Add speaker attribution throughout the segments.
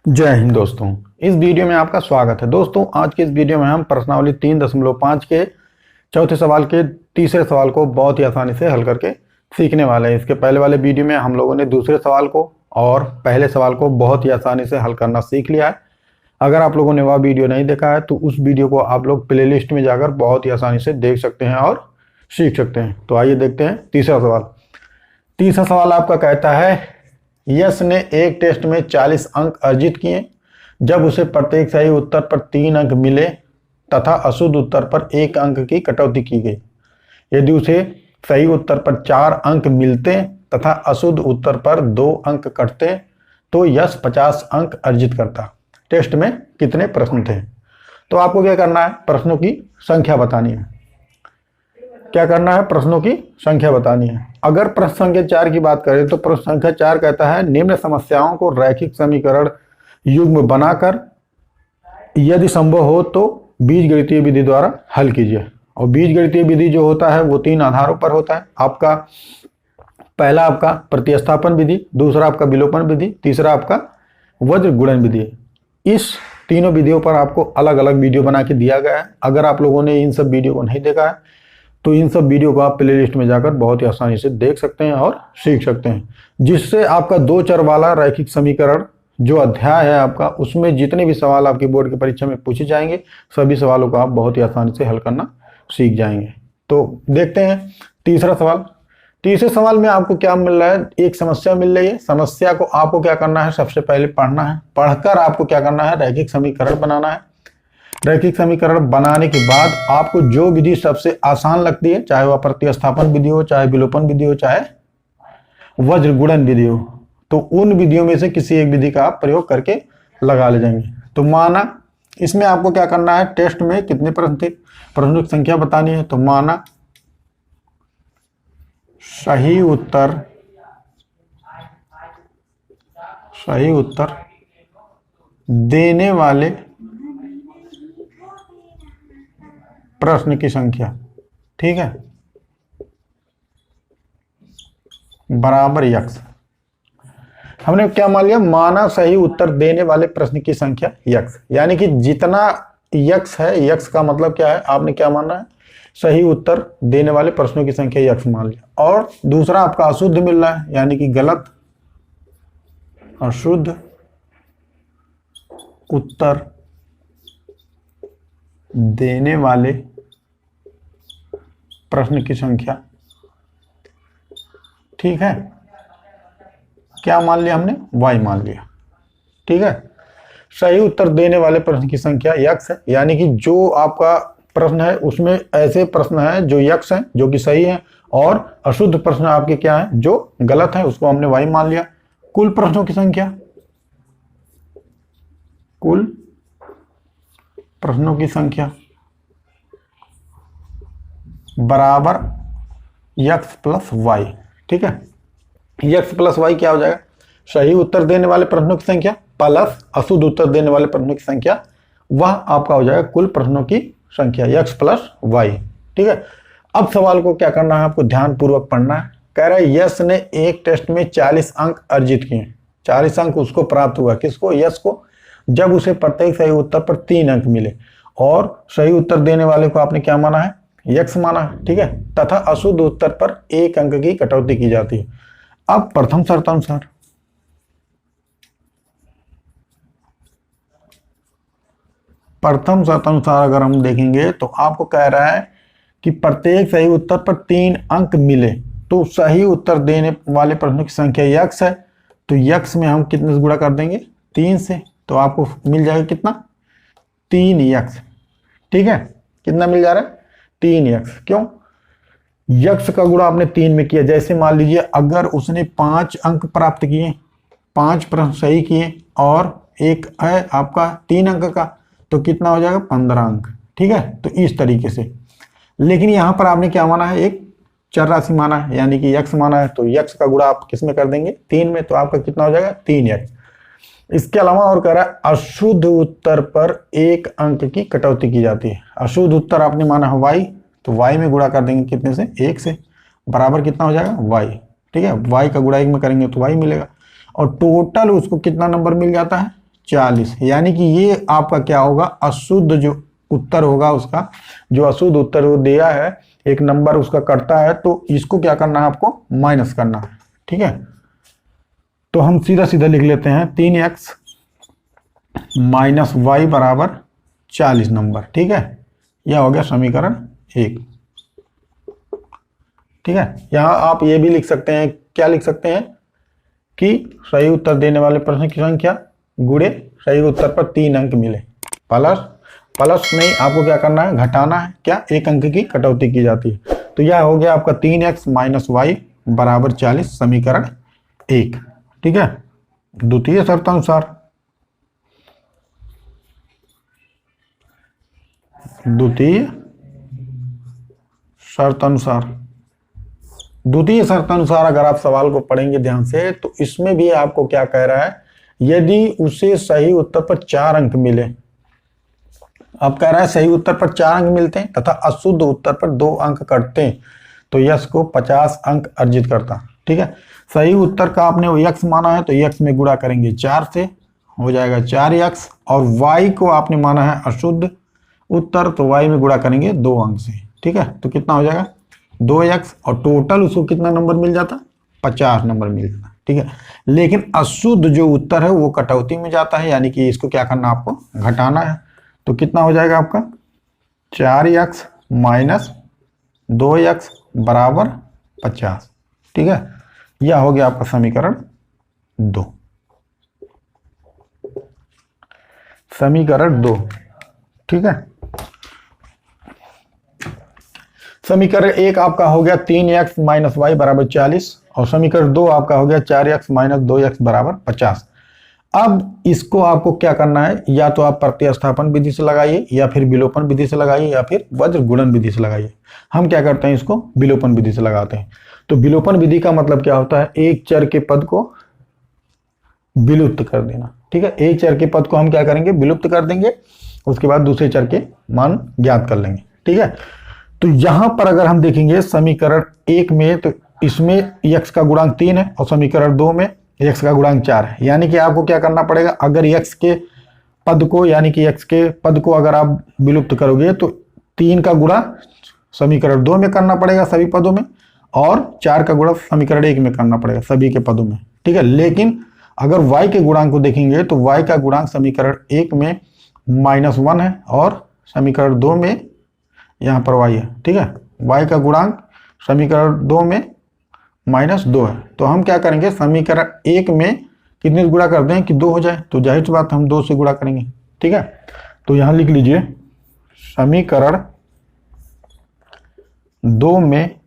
Speaker 1: जय हिंद दोस्तों। इस वीडियो में आपका स्वागत है। दोस्तों आज के इस वीडियो में हम प्रश्नावली 3.5 के चौथे सवाल के तीसरे सवाल को बहुत ही आसानी से हल करके सीखने वाले हैं। इसके पहले वाले वीडियो में हम लोगों ने दूसरे सवाल को और पहले सवाल को बहुत ही आसानी से हल करना सीख लिया है। अगर आप लोगों ने वह वीडियो नहीं देखा है तो उस वीडियो को आप लोग प्ले लिस्ट में जाकर बहुत ही आसानी से देख सकते हैं और सीख सकते हैं। तो आइए देखते हैं तीसरा सवाल। तीसरा सवाल आपका कहता है, यश ने एक टेस्ट में 40 अंक अर्जित किए जब उसे प्रत्येक सही उत्तर पर 3 अंक मिले तथा अशुद्ध उत्तर पर 1 अंक की कटौती की गई। यदि उसे सही उत्तर पर 4 अंक मिलते तथा अशुद्ध उत्तर पर 2 अंक कटते तो यश 50 अंक अर्जित करता। टेस्ट में कितने प्रश्न थे? तो आपको क्या करना है, प्रश्नों की संख्या बतानी है। क्या करना है, प्रश्नों की संख्या बतानी है। अगर प्रश्न संख्या 4 की बात करें तो प्रश्न संख्या 4 कहता है, निम्न समस्याओं को रैखिक समीकरण युग्म बनाकर यदि संभव हो तो बीजगणितीय विधि द्वारा हल कीजिए। और बीजगणितीय विधि जो होता है वो 3 आधारों पर होता है। आपका पहला आपका प्रतिस्थापन विधि, दूसरा आपका विलोपन विधि, तीसरा आपका वज्र गुणन विधि। इस तीनों विधियों पर आपको अलग अलग वीडियो बना के दिया गया है। अगर आप लोगों ने इन सब वीडियो को नहीं देखा है तो इन सब वीडियो को आप प्ले लिस्ट में जाकर बहुत ही आसानी से देख सकते हैं और सीख सकते हैं, जिससे आपका 2 चर वाला रैखिक समीकरण जो अध्याय है आपका, उसमें जितने भी सवाल आपकी बोर्ड की परीक्षा में पूछे जाएंगे सभी सवालों को आप बहुत ही आसानी से हल करना सीख जाएंगे। तो देखते हैं तीसरा सवाल। तीसरे सवाल में आपको क्या मिल रहा है, एक समस्या मिल रही है। समस्या को आपको क्या करना है, सबसे पहले पढ़ना है। पढ़कर आपको क्या करना है, रैखिक समीकरण बनाना है। रैखिक समीकरण बनाने के बाद आपको जो विधि सबसे आसान लगती है, चाहे वह प्रतिस्थापन विधि हो, चाहे विलोपन विधि हो, चाहे वज्र गुणन विधि हो, तो उन विधियों में से किसी एक विधि का आप प्रयोग करके लगा ले जाएंगे। तो माना इसमें आपको क्या करना है, टेस्ट में कितने प्रश्न थे, प्रश्नों की संख्या बतानी है। तो माना सही उत्तर देने वाले प्रश्न की संख्या, ठीक है, बराबर यक्स। हमने क्या मान लिया, माना सही उत्तर देने वाले प्रश्न की संख्या यक्स, यानी कि जितना यक्स है, यक्स का मतलब क्या है, आपने क्या माना है, सही उत्तर देने वाले प्रश्नों की संख्या यक्स मान लिया। और दूसरा आपका अशुद्ध मिल रहा है, यानी कि गलत अशुद्ध उत्तर देने वाले प्रश्न की संख्या, ठीक है, क्या मान लिया हमने, y मान लिया, ठीक है। सही उत्तर देने वाले प्रश्न की संख्या यक्स है, यानी कि जो आपका प्रश्न है उसमें ऐसे प्रश्न है जो यक्स है, जो कि सही है, और अशुद्ध प्रश्न आपके क्या है, जो गलत है, उसको हमने y मान लिया। कुल प्रश्नों की संख्या, कुल प्रश्नों की संख्या बराबर यक्स प्लस वाई, ठीक है। यक्स प्लस वाई क्या हो जाएगा, सही उत्तर देने वाले प्रश्नों की संख्या प्लस अशुद्ध उत्तर देने वाले प्रश्नों की संख्या, वह आपका हो जाएगा कुल प्रश्नों की संख्या यक्स प्लस वाई, ठीक है। अब सवाल को क्या करना है, आपको ध्यान पूर्वक पढ़ना है। कह रहा है यश ने एक टेस्ट में 40 अंक अर्जित किए। 40 अंक उसको प्राप्त हुआ, किसको, यश को, जब उसे प्रत्येक सही उत्तर पर 3 अंक मिले और सही उत्तर देने वाले को आपने क्या माना है, यक्स माना है, ठीक है, तथा अशुद्ध उत्तर पर 1 अंक की कटौती की जाती है। अब प्रथम शर्तानुसार अगर हम देखेंगे तो आपको कह रहा है कि प्रत्येक सही उत्तर पर 3 अंक मिले, तो सही उत्तर देने वाले प्रश्नों की संख्या यक्स है, तो यक्स में हम कितने से गुणा कर देंगे, 3 से, तो आपको मिल जाएगा कितना, 3 यक्स, ठीक है। कितना मिल जा रहा है, 3 यक्स। क्यों, यक्स का गुणा आपने 3 में किया। जैसे मान लीजिए अगर उसने 5 अंक प्राप्त किए, 5 प्रश्न सही किए और एक है आपका 3 अंक का, तो कितना हो जाएगा, 15 अंक, ठीक है। तो इस तरीके से, लेकिन यहां पर आपने क्या माना है, एक चर राशि माना है, यानी कि यक्स माना है, तो यक्स का गुणा आप किस में कर देंगे, 3 में, तो आपका कितना हो जाएगा, 3 यक्स। इसके अलावा और कह रहा है अशुद्ध उत्तर पर 1 अंक की कटौती की जाती है। अशुद्ध उत्तर आपने माना है y, तो y में गुणा कर देंगे कितने से, 1 से, बराबर कितना हो जाएगा, y, ठीक है। y का गुणा 1 में करेंगे तो y मिलेगा। और टोटल उसको कितना नंबर मिल जाता है, 40, यानी कि ये आपका क्या होगा, अशुद्ध जो उत्तर होगा उसका, जो अशुद्ध उत्तर वो दिया है, एक नंबर उसका कटता है, तो इसको क्या करना है आपको, माइनस करना है। ठीक है, तो हम सीधा सीधा लिख लेते हैं 3x माइनस वाई बराबर 40 नंबर। ठीक है, यह हो गया समीकरण 1। ठीक है, यहां आप ये भी लिख सकते हैं, क्या लिख सकते हैं कि सही उत्तर देने वाले प्रश्न की संख्या गुणे सही उत्तर पर 3 अंक मिले। प्लस नहीं, आपको क्या करना है, घटाना है, क्या, 1 अंक की कटौती की जाती है। तो यह हो गया आपका 3x माइनस वाई बराबर 40 समीकरण 1। ठीक है, द्वितीय शर्तानुसार, द्वितीय शर्तानुसार अगर आप सवाल को पढ़ेंगे ध्यान से, तो इसमें भी आपको क्या कह रहा है, यदि उसे सही उत्तर पर 4 अंक मिले, अब कह रहा है सही उत्तर पर 4 अंक मिलते हैं तथा अशुद्ध उत्तर पर 2 अंक कटते हैं, तो यक्स को 50 अंक अर्जित करता। ठीक है, सही उत्तर का आपने यक्स माना है तो यक्स में गुणा करेंगे 4 से, हो जाएगा 4x, और y को आपने माना है अशुद्ध उत्तर, तो y में गुणा करेंगे 2 अंक से। ठीक है, तो कितना हो जाएगा 2x, और टोटल उसको कितना नंबर मिल जाता, 50 नंबर मिल जाता। ठीक है, लेकिन अशुद्ध जो उत्तर है वो कटौती में जाता है, यानी कि इसको क्या करना, आपको घटाना है। तो कितना हो जाएगा आपका 4x माइनस 2x बराबर 50। ठीक है, यह हो गया आपका समीकरण 2। समीकरण 2। ठीक है, समीकरण 1 आपका हो गया 3x माइनस वाई बराबर 40, और समीकरण 2 आपका हो गया 4x माइनस 2x बराबर 50। अब इसको आपको क्या करना है, या तो आप प्रतिस्थापन विधि से लगाइए, या फिर विलोपन विधि से लगाइए, या फिर वज्र गुणन विधि से लगाइए। हम क्या करते हैं, इसको विलोपन विधि से लगाते हैं। तो विलोपन विधि का मतलब क्या होता है, एक चर के पद को विलुप्त कर देना। ठीक है, एक चर के पद को हम क्या करेंगे, विलुप्त कर देंगे, उसके बाद दूसरे चर के मान ज्ञात कर लेंगे। ठीक है, तो यहां पर अगर हम देखेंगे समीकरण 1 में, तो इसमें x का गुणांक 3 है, और समीकरण 2 में x का गुणांक 4 है। यानी कि आपको क्या करना पड़ेगा, अगर x के पद को, यानी कि x के पद को अगर आप विलुप्त करोगे, तो 3 का गुणा समीकरण 2 में करना पड़ेगा सभी पदों में, और 4 का गुणा समीकरण 1 में करना पड़ेगा सभी के पदों में। ठीक है, लेकिन अगर y के गुणांक को देखेंगे, तो y का गुणांक समीकरण 1 में -1 है, और समीकरण 2 में यहाँ पर y है। ठीक है, y का गुणांक समीकरण 2 में -2 है। तो हम क्या करेंगे, समीकरण 1 में कितने से गुणा कर दें कि 2 हो जाए, तो जाहिर सी बात हम 2 से गुणा करेंगे। ठीक है, तो यहाँ लिख लीजिए समीकरण 2 में,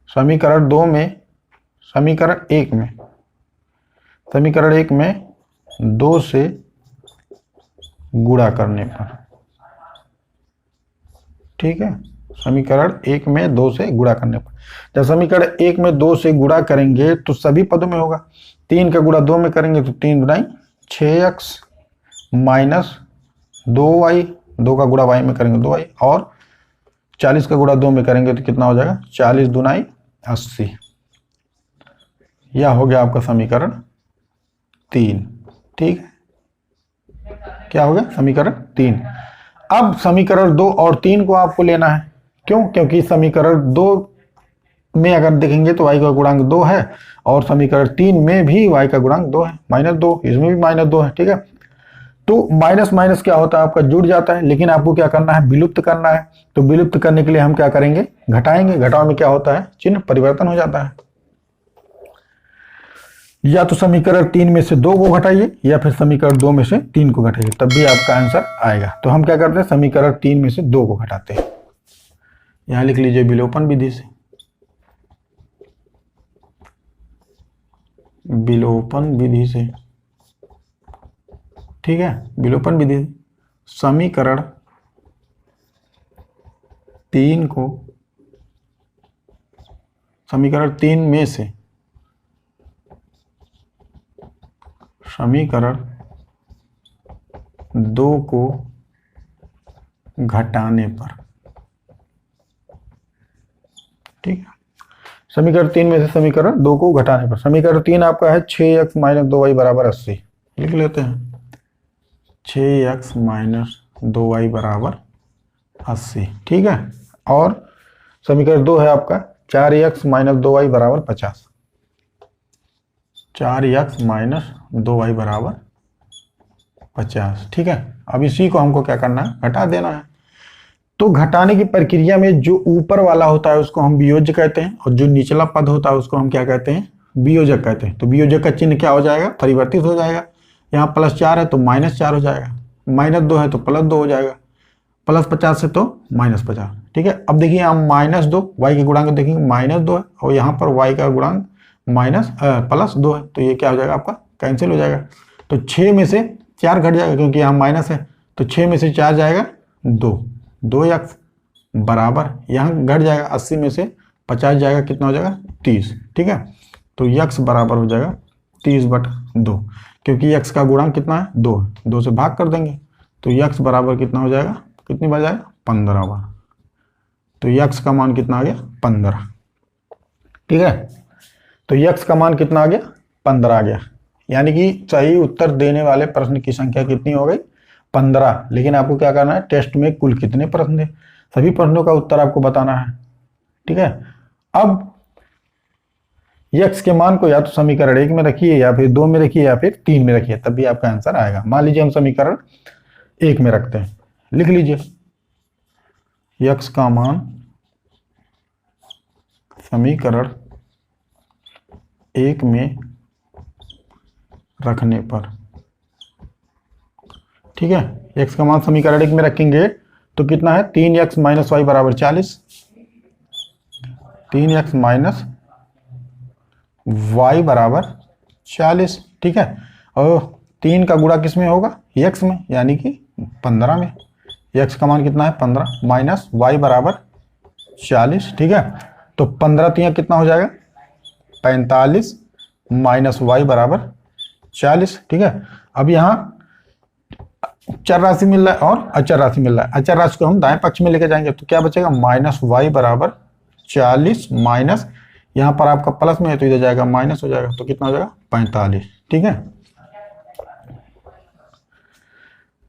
Speaker 1: समीकरण 2 में, समीकरण 1 में, समीकरण 1 में 2 से गुणा करने पर। ठीक है, समीकरण 1 में 2 से गुणा करने पर, जब समीकरण 1 में 2 से गुणा करेंगे तो सभी पदों में होगा। 3 का गुणा 2 में करेंगे तो 3 गुणाई 6x माइनस 2y, 2 का गुणा y में करेंगे 2y, और 40 का गुणा 2 में करेंगे तो कितना हो जाएगा, 40 दुनाई 80। यह हो गया आपका समीकरण 3। ठीक है, क्या हो गया, समीकरण 3। अब समीकरण 2 और 3 को आपको लेना है, क्यों, क्योंकि समीकरण 2 में अगर देखेंगे तो y का गुणांक 2 है, और समीकरण 3 में भी y का गुणांक 2 है, -2, इसमें भी -2 है। ठीक है, तो माइनस माइनस क्या होता है, आपका जुड़ जाता है, लेकिन आपको क्या करना है, विलुप्त करना है। तो विलुप्त करने के लिए हम क्या करेंगे, घटाएंगे। घटाव में क्या होता है, चिन्ह परिवर्तन हो जाता है। या तो समीकरण 3 में से 2 को घटाइए, या फिर समीकरण 2 में से 3 को घटाइए, तब भी आपका आंसर आएगा। तो हम क्या करते हैं, समीकरण 3 में से 2 को घटाते हैं। यहां लिख लीजिए विलोपन विधि से, विलोपन विधि से। ठीक है, विलोपन विधि, समीकरण 3 को, समीकरण 3 में से समीकरण 2 को घटाने पर। ठीक है, समीकरण 3 में से समीकरण 2 को घटाने पर, समीकरण 3 आपका है 6x माइनस 2y बराबर 80। लिख लेते हैं 6x माइनस 2y बराबर 80। ठीक है, और समीकरण 2 है आपका 4x माइनस 2y बराबर 50। 4x माइनस 2y बराबर 50। ठीक है, अब इसी को हमको क्या करना है, घटा देना है। तो घटाने की प्रक्रिया में जो ऊपर वाला होता है उसको हम वियोज्य कहते हैं, और जो निचला पद होता है उसको हम क्या कहते हैं, वियोजक कहते हैं। तो वियोजक का चिन्ह क्या हो जाएगा, परिवर्तित हो जाएगा। यहाँ +4 है तो -4 हो जाएगा, -2 है तो +2 हो जाएगा, +50 है तो -50। ठीक है, अब देखिए यहाँ -2 y के गुणांक देखेंगे -2 है, और यहाँ पर y का गुणांक +2 है, तो ये क्या हो जाएगा आपका, कैंसिल हो जाएगा। तो 6 में से 4 घट जाएगा क्योंकि यहाँ माइनस है, तो 6 में से 4 जाएगा 2x बराबर यहाँ घट जाएगा, 80 में से 50 जाएगा, कितना हो जाएगा 30। ठीक है, तो x बराबर हो जाएगा 30/2, क्योंकि x का गुणांक कितना है 2 है, 2 से भाग कर देंगे तो x बराबर कितना हो जाएगा, कितनी बार जाएगा 15 बार। तो x का मान कितना आ गया 15। ठीक है, तो x का मान कितना आ गया 15 आ गया, यानी कि सही उत्तर देने वाले प्रश्न की संख्या कितनी हो गई 15। लेकिन आपको क्या करना है, टेस्ट में कुल कितने प्रश्न थे सभी प्रश्नों का उत्तर आपको बताना है। ठीक है, अब x के मान को या तो समीकरण 1 में रखिए, या फिर 2 में रखिए, या फिर 3 में रखिए, तब भी आपका आंसर आएगा। मान लीजिए हम समीकरण 1 में रखते हैं, लिख लीजिए x का मान समीकरण 1 में रखने पर, ठीक है, x का मान समीकरण 1 में रखेंगे तो कितना है, 3x माइनस वाई बराबर 40, 3x माइनस y बराबर 40। ठीक है, और 3 का गुणा किस में होगा, x में, यानी कि 15 में। x का मान कितना है 15 माइनस y बराबर 40। ठीक है, तो 15 3 कितना हो जाएगा 45 माइनस y बराबर 40। ठीक है, अब यहाँ चर राशि मिल रहा है और अचर राशि मिल रहा है, अचर राशि को हम दाएं पक्ष में लेके जाएंगे तो क्या बचेगा, -y बराबर 40 माइनस, यहाँ पर आपका प्लस में है तो इधर जाएगा माइनस हो जाएगा, तो कितना हो जाएगा 45। ठीक है,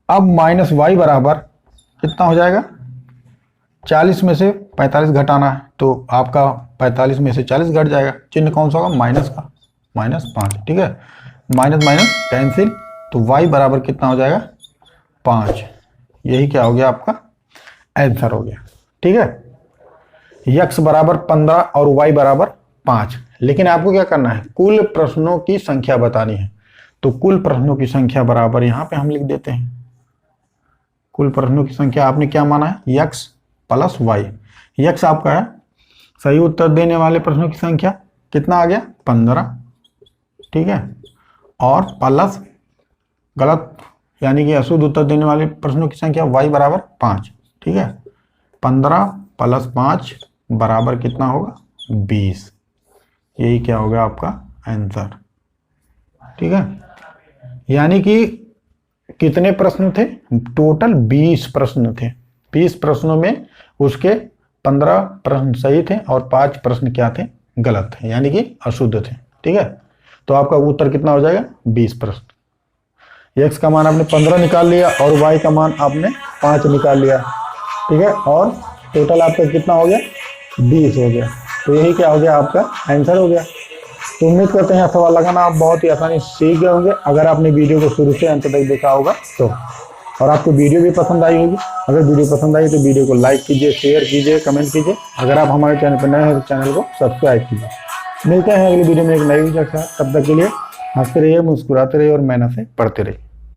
Speaker 1: अब -y बराबर कितना हो जाएगा, 40 में से 45 घटाना है तो आपका 45 में से 40 घट जाएगा, चिन्ह कौन सा होगा, माइनस का, -5। ठीक है, माइनस माइनस कैंसिल, तो y बराबर कितना हो जाएगा 5। यही क्या हो गया आपका आंसर हो गया। ठीक है, x बराबर 15 और y बराबर 5। लेकिन आपको क्या करना है, कुल प्रश्नों की संख्या बतानी है, तो कुल प्रश्नों की संख्या बराबर यहां पे हम लिख देते हैं, कुल प्रश्नों की संख्या आपने क्या माना है x प्लस y। x आपका है सही उत्तर देने वाले प्रश्नों की संख्या, कितना आ गया 15। ठीक है, और प्लस गलत यानी कि अशुद्ध उत्तर देने वाले प्रश्नों की संख्या y बराबर 5। ठीक है, 15 + 5 बराबर कितना होगा 20। यही क्या होगा आपका आंसर। ठीक है, यानी कि कितने प्रश्न थे, टोटल 20 प्रश्न थे। 20 प्रश्नों में उसके 15 प्रश्न सही थे और 5 प्रश्न क्या थे, गलत थे, यानी कि अशुद्ध थे। ठीक है, तो आपका उत्तर कितना हो जाएगा 20 प्रश्न। x का मान आपने 15 निकाल लिया और y का मान आपने 5 निकाल लिया। ठीक है, और टोटल आपका कितना हो गया 20 हो गया। तो यही क्या हो गया आपका आंसर हो गया। तो उम्मीद करते हैं सवाल लगाना आप बहुत ही आसानी से सीख गए होंगे, अगर आपने वीडियो को शुरू से अंत तक देखा होगा तो, और आपको वीडियो भी पसंद आई होगी। अगर वीडियो पसंद आई तो वीडियो को लाइक कीजिए, शेयर कीजिए, कमेंट कीजिए। अगर आप हमारे चैनल पर नए हैं तो चैनल को सब्सक्राइब कीजिए। मिलते हैं अगली वीडियो में एक नई वीडियो के साथ, तब तक के लिए हंसते रहिए, मुस्कुराते रहिए और मेहनत से पढ़ते रहिए।